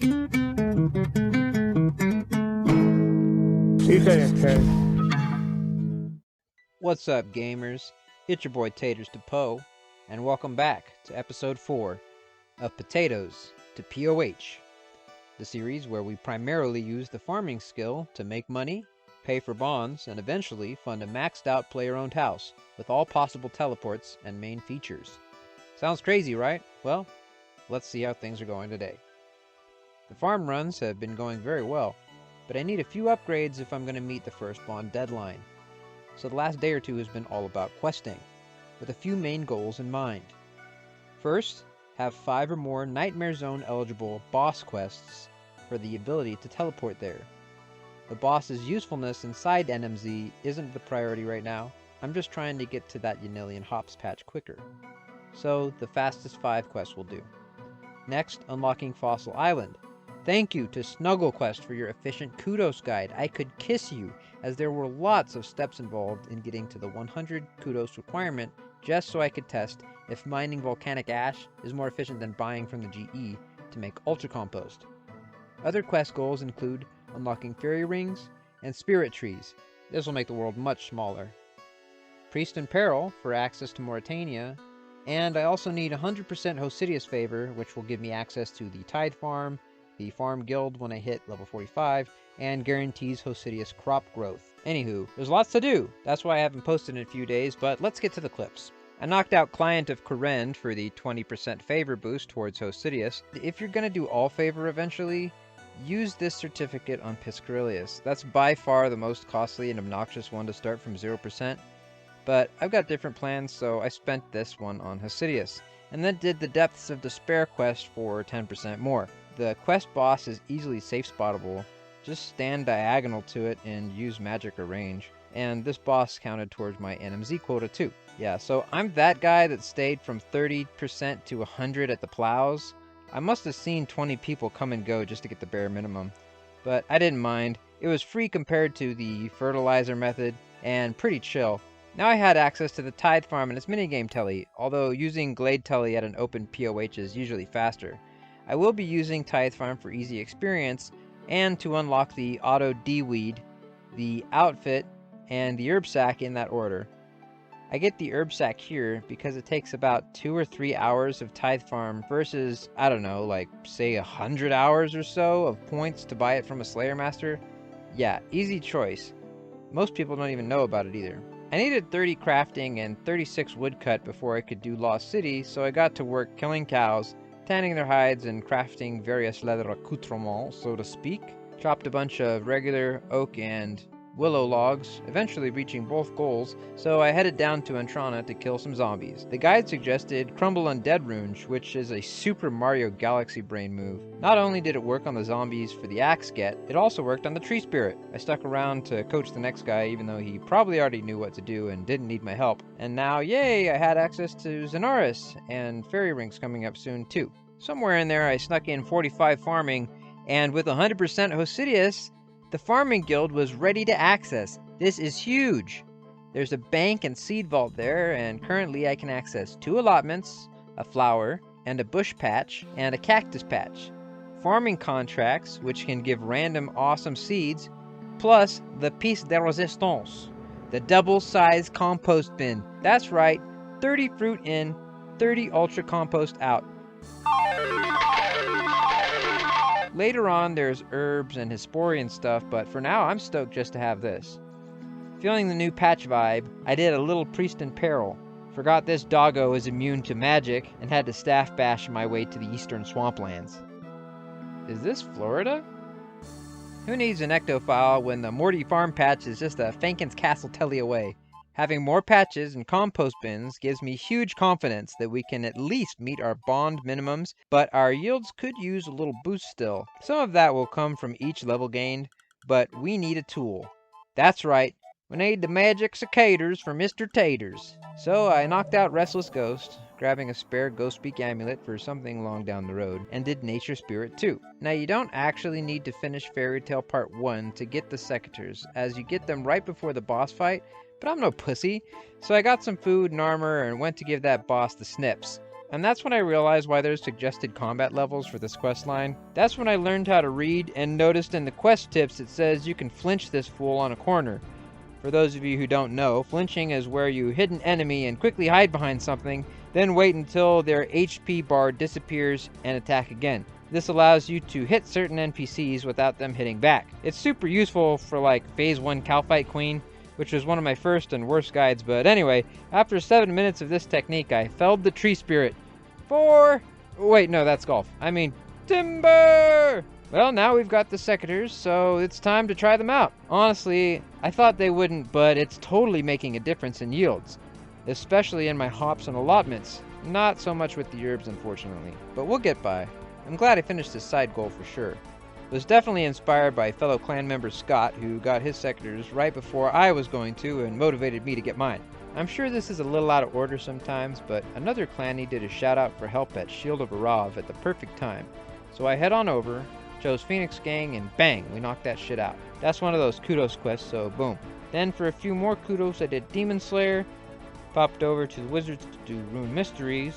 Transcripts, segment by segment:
What's up, gamers? It's your boy Taters to Po, and welcome back to episode 4 of Potatoes to PoH, the series where we primarily use the farming skill to make money, pay for bonds, and eventually fund a maxed out player-owned house with all possible teleports and main features. Sounds crazy, right? Well, let's see how things are going today. The farm runs have been going very well, but I need a few upgrades if I'm going to meet the first bond deadline. So the last day or two has been all about questing, with a few main goals in mind. First, have 5 or more Nightmare Zone eligible boss quests for the ability to teleport there. The boss's usefulness inside NMZ isn't the priority right now. I'm just trying to get to that Yanillion Hops patch quicker. So the fastest 5 quests will do. Next, unlocking Fossil Island. Thank you to SnuggleQuest for your efficient kudos guide. I could kiss you, as there were lots of steps involved in getting to the 100 kudos requirement just so I could test if mining volcanic ash is more efficient than buying from the GE to make ultra compost. Other quest goals include unlocking fairy rings and spirit trees. This will make the world much smaller. Priest in Peril for access to Mauritania, and I also need 100% Hosidius favor, which will give me access to the Tide Farm, the Farm Guild when I hit level 45, and guarantees Hosidius crop growth. Anywho, there's lots to do. That's why I haven't posted in a few days, but let's get to the clips. I knocked out Client of Kourend for the 20% favor boost towards Hosidius. If you're gonna do all favor eventually, use this certificate on Piscarilius. That's by far the most costly and obnoxious one to start from 0%, but I've got different plans, so I spent this one on Hosidius, and then did the Depths of Despair quest for 10% more. The quest boss is easily safe spottable. Just stand diagonal to it and use magic or range. And this boss counted towards my NMZ quota too. Yeah, so I'm that guy that stayed from 30% to 100 at the plows. I must have seen 20 people come and go just to get the bare minimum. But I didn't mind. It was free compared to the fertilizer method, and pretty chill. Now I had access to the Tide Farm and its minigame telly, although using Glade telly at an open PoH is usually faster. I will be using Tithe Farm for easy experience, and to unlock the Auto D-Weed, the Outfit, and the Herb Sack in that order. I get the Herb Sack here because it takes about 2 or 3 hours of Tithe Farm versus, I don't know, like say 100 hours or so of points to buy it from a Slayer Master. Yeah, easy choice. Most people don't even know about it either. I needed 30 crafting and 36 woodcut before I could do Lost City, so I got to work killing cows, tanning their hides, and crafting various leather accoutrements, so to speak. Chopped a bunch of regular oak and willow logs, eventually reaching both goals, so I headed down to Entrana to kill some zombies. The guide suggested Crumble Undead Runge, which is a Super Mario Galaxy brain move. Not only did it work on the zombies for the axe get, it also worked on the tree spirit. I stuck around to coach the next guy even though he probably already knew what to do and didn't need my help. And now, yay, I had access to Zenaris, and fairy rings coming up soon too. Somewhere in there I snuck in 45 farming, and with 100% Hosidius, the farming guild was ready to access. This is huge. There's a bank and seed vault there, and currently I can access 2 allotments, a flower, and a bush patch, and a cactus patch. Farming contracts, which can give random awesome seeds, plus the piece de resistance, the double-sized compost bin. That's right, 30 fruit in, 30 ultra compost out. Later on, there's herbs and Hesporian stuff, but for now, I'm stoked just to have this. Feeling the new patch vibe, I did a little Priest in Peril. Forgot this doggo is immune to magic, and had to staff bash my way to the eastern swamplands. Is this Florida? Who needs an ectophile when the Morty farm patch is just a Fankin's Castle telly away? Having more patches and compost bins gives me huge confidence that we can at least meet our bond minimums, but our yields could use a little boost still. Some of that will come from each level gained, but we need a tool. That's right, we need the magic cicadas for Mr. Taters. So I knocked out Restless Ghost, grabbing a spare Ghostbeak amulet for something long down the road, and did Nature Spirit too. Now you don't actually need to finish Fairy Tale Part 1 to get the secateurs, as you get them right before the boss fight, but I'm no pussy, so I got some food and armor and went to give that boss the snips. And that's when I realized why there's suggested combat levels for this quest line. That's when I learned how to read and noticed in the quest tips it says you can flinch this fool on a corner. For those of you who don't know, flinching is where you hit an enemy and quickly hide behind something, then wait until their HP bar disappears and attack again. This allows you to hit certain NPCs without them hitting back. It's super useful for like Phase 1 Calfight Queen, which was one of my first and worst guides, but anyway, after 7 minutes of this technique, I felled the tree spirit. Wait, no, that's golf. I mean, timber! Well, now we've got the secateurs, so it's time to try them out. Honestly, I thought they wouldn't, but it's totally making a difference in yields, especially in my hops and allotments. Not so much with the herbs, unfortunately, but we'll get by. I'm glad I finished this side goal for sure. Was definitely inspired by fellow clan member Scott, who got his secateurs right before I was going to and motivated me to get mine. I'm sure this is a little out of order sometimes, but another clanny did a shout out for help at Shield of Arav at the perfect time. So I head on over, chose Phoenix Gang, and bang, we knocked that shit out. That's one of those kudos quests, so boom. Then for a few more kudos I did Demon Slayer, popped over to the Wizards to do Rune Mysteries,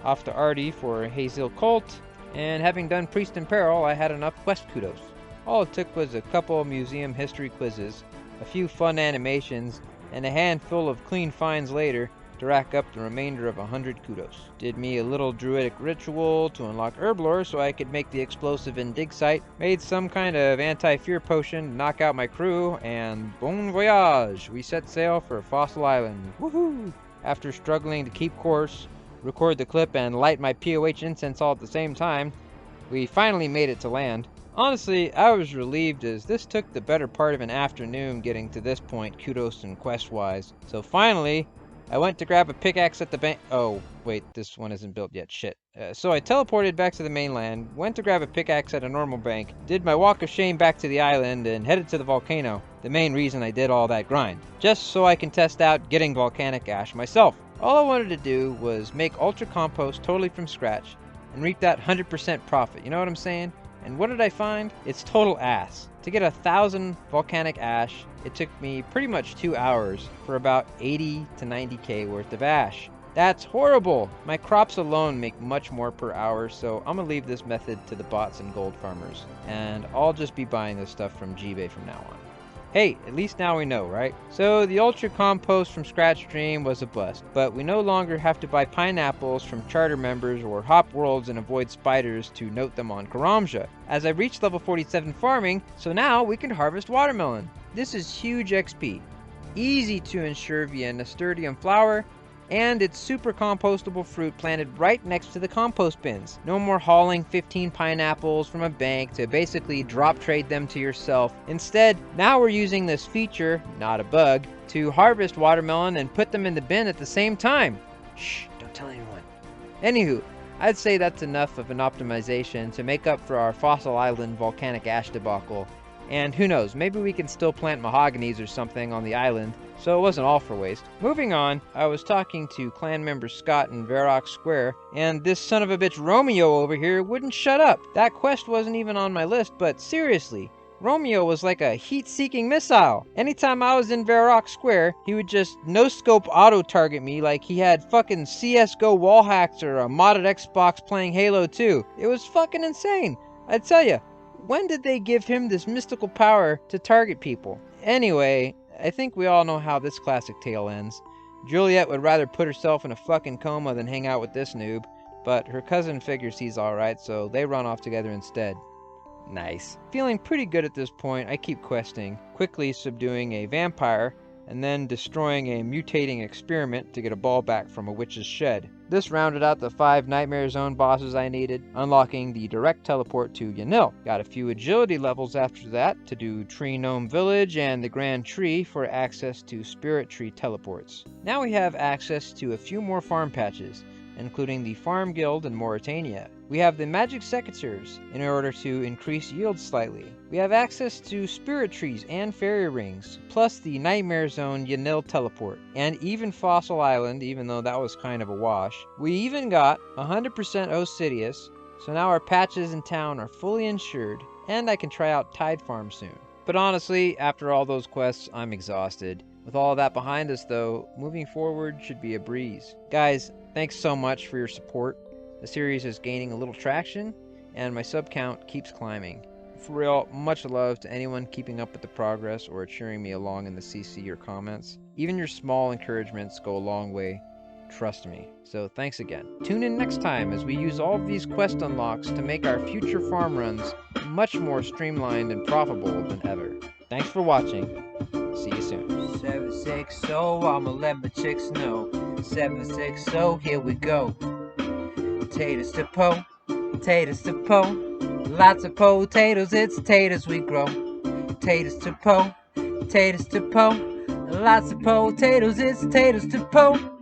off to Artie for Hazel Cult, and having done Priest in Peril, I had enough quest kudos. All it took was a couple museum history quizzes, a few fun animations, and a handful of clean finds later to rack up the remainder of 100 kudos. Did me a little druidic ritual to unlock herblore so I could make the explosive in dig site, made some kind of anti-fear potion to knock out my crew, and bon voyage! We set sail for Fossil Island. Woohoo! After struggling to keep course, record the clip, and light my PoH incense all at the same time, we finally made it to land. Honestly, I was relieved as this took the better part of an afternoon getting to this point, kudos and quest-wise. So finally, I went to grab a pickaxe at the bank. Oh, wait, this one isn't built yet, shit. So I teleported back to the mainland, went to grab a pickaxe at a normal bank, did my walk of shame back to the island, and headed to the volcano. The main reason I did all that grind. Just so I can test out getting volcanic ash myself. All I wanted to do was make ultra compost totally from scratch and reap that 100% profit, you know what I'm saying? And what did I find? It's total ass. To get 1,000 volcanic ash, it took me pretty much 2 hours for about 80 to 90k worth of ash. That's horrible! My crops alone make much more per hour, so I'm gonna leave this method to the bots and gold farmers. And I'll just be buying this stuff from G-Bay from now on. Hey, at least now we know, right? So the Ultra Compost from Scratch Dream was a bust, but we no longer have to buy pineapples from charter members or hop worlds and avoid spiders to note them on Karamja, as I reached level 47 farming, so now we can harvest watermelon. This is huge XP, easy to ensure via Nasturtium flower, and it's super compostable fruit planted right next to the compost bins. No more hauling 15 pineapples from a bank to basically drop trade them to yourself. Instead, now we're using this feature, not a bug, to harvest watermelon and put them in the bin at the same time. Shh, don't tell anyone. Anywho, I'd say that's enough of an optimization to make up for our Fossil Island volcanic ash debacle. And who knows, maybe we can still plant mahoganies or something on the island, so it wasn't all for waste. Moving on, I was talking to clan member Scott in Varrock Square, and this son of a bitch Romeo over here wouldn't shut up. That quest wasn't even on my list, but seriously, Romeo was like a heat-seeking missile. Anytime I was in Varrock Square, he would just no-scope auto-target me like he had fucking CSGO wall hacks or a modded Xbox playing Halo 2. It was fucking insane. I tell ya, when did they give him this mystical power to target people? Anyway, I think we all know how this classic tale ends. Juliet would rather put herself in a fucking coma than hang out with this noob, but her cousin figures he's alright, so they run off together instead. Nice. Feeling pretty good at this point, I keep questing, quickly subduing a vampire, and then destroying a mutating experiment to get a ball back from a witch's shed. This rounded out the 5 Nightmare Zone bosses I needed, unlocking the direct teleport to Yanil. Got a few agility levels after that to do Tree Gnome Village and the Grand Tree for access to Spirit Tree teleports. Now we have access to a few more farm patches, including the Farm Guild in Mauritania. We have the Magic Secateurs in order to increase yield slightly. We have access to Spirit Trees and Fairy Rings, plus the Nightmare Zone Yanil teleport, and even Fossil Island, even though that was kind of a wash. We even got 100% Osidius, so now our patches in town are fully insured, and I can try out Tide Farm soon. But honestly, after all those quests, I'm exhausted. With all of that behind us, though, moving forward should be a breeze. Guys, thanks so much for your support. The series is gaining a little traction, and my sub count keeps climbing. For real, much love to anyone keeping up with the progress or cheering me along in the CC or comments. Even your small encouragements go a long way, trust me. So thanks again. Tune in next time as we use all of these quest unlocks to make our future farm runs much more streamlined and profitable than ever. Thanks for watching. See you soon. 760, I'ma let my chicks know. 760, here we go. Taters to po, taters to po. Lots of potatoes, it's taters we grow. Taters to po, taters to po. Lots of potatoes, it's taters to po.